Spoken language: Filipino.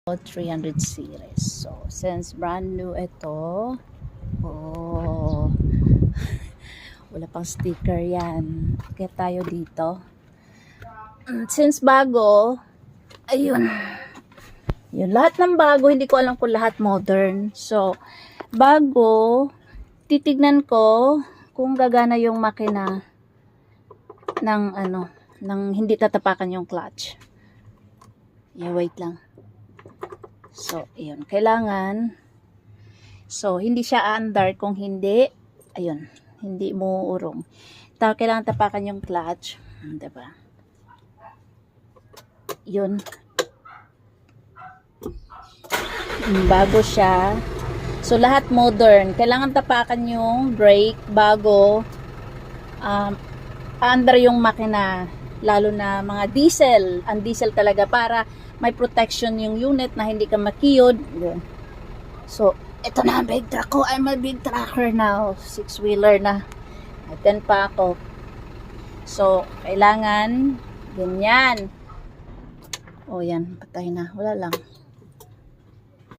300 series. So, since brand new ito, oh, wala pang sticker yan. Kaya tayo dito. Since bago, ayun. Yun, lahat ng bago, hindi ko alam kung lahat modern. So, bago, titignan ko kung gagana yung makina ng hindi tatapakan yung clutch. Yeah, wait lang. So, ayun. Kailangan, so, hindi siya aandar kung hindi, ayun, hindi mo urong. Kailangan tapakan yung clutch. Diba? Yun. Bago siya. So, lahat modern. Kailangan tapakan yung brake bago aandar yung makina. Lalo na mga diesel. Ang diesel talaga para may protection yung unit na hindi ka makiyod. Yun. So, ito na ang big truck ko. I'm a big trucker now. 6-wheeler na. May 10 pa ako. So, kailangan ganyan. O yan, patay na. Wala lang.